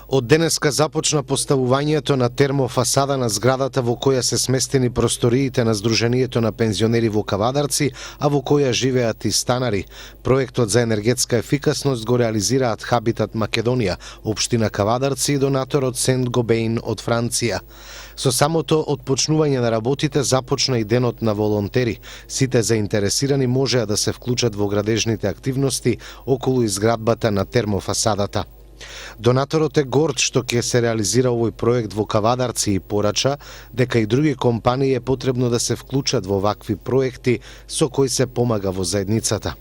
Од денеска започна поставувањето на термофасада на зградата во која се сместени просториите на Сдруженијето на пензионери во Кавадарци, а во која живеат и станари. Проектот за енергетска ефикасност го реализираат Хабитат Македонија, општина Кавадарци и донаторот Сент-Гобеин од Франција. Со самото отпочнување на работите започна и денот на волонтери. Сите заинтересирани можеа да се вклучат во градежните активности околу изградбата на термофасадата. Донаторот е горд што ќе се реализира овој проект во Кавадарци и порача дека и други компании е потребно да се вклучат во вакви проекти со кои се помага во заедницата.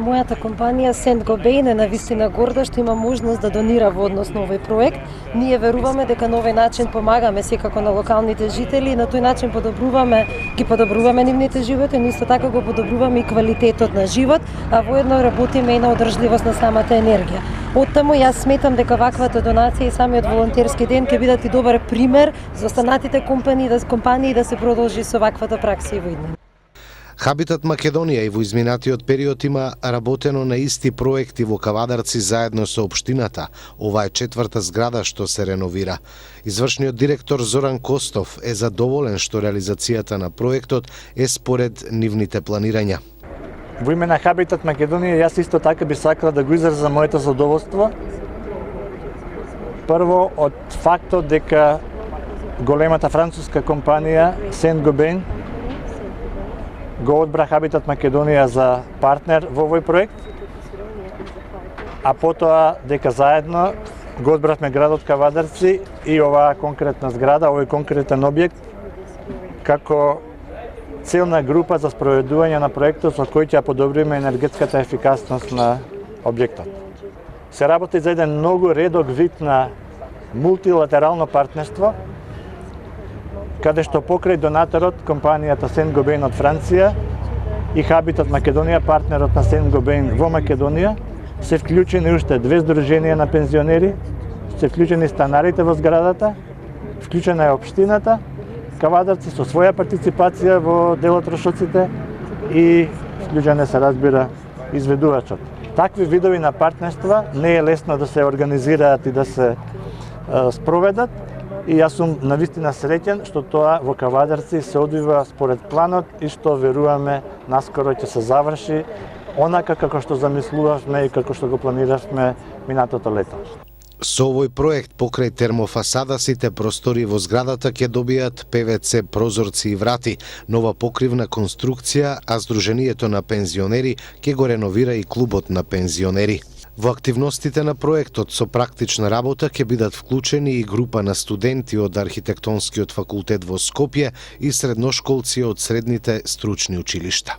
Мојата компанија Сент-Гобеин е навистина горда што има можност да донира во однос на овој проект. Ние веруваме дека на овој начин помагаме секако на локалните жители и на тој начин ги подобруваме нивните животи, но исто така го подобруваме и квалитетот на живот, а воедно работиме и на одржливост на самата енергија. Оттаму јас сметам дека ваквата донација и самиот волонтерски ден ќе бидат и добар пример за останатите компании да се продолжи со ваквата пракса и во иднина. Хабитат Македонија и во изминатиот период има работено на исти проекти во Кавадарци заедно со општината. Ова е четврта зграда што се реновира. Извршниот директор Зоран Костов е задоволен што реализацијата на проектот е според нивните планирања. Во име на Хабитат Македонија јас исто така би сакал да го изразам моето задоволство. Прво од фактот дека големата француска компанија Сент-Гобеин го одбра Хабитат Македонија за партнер во овој проект, а потоа дека заедно го одбравме градот Кавадарци и оваа конкретна зграда, овој конкретен објект, како целна група за спроведување на проектот со кој ќе подобриме енергетската ефикасност на објектот. Се работи за еден многу редок вид на мултилатерално партнерство, каде што покрај донаторот, компанијата Сент-Гобеин од Франција и Хабитат Македонија, партнерот на Сент-Гобеин во Македонија, се вклучени уште две здруженија на пензионери, се вклучени станарите во зградата, вклучена е општината Кавадарци со своја партиципација во дел од трошоците и вклучен се разбира изведувачот. Такви видови на партнерства не е лесно да се организираат и да се спроведат, и јас сум навистина среќен што тоа во Кавадарци се одвива според планот и што веруваме наскоро ќе се заврши онака како што замислувавме и како што го планиравме минатото лето. Со овој проект покрај термофасада сите простори во зградата ќе добијат ПВЦ прозорци и врати, нова покривна конструкција, а Сдруженијето на пензионери ќе го реновира и клубот на пензионери. Во активностите на проектот со практична работа ќе бидат вклучени и група на студенти од Архитектонскиот факултет во Скопје и средношколци од средните стручни училишта.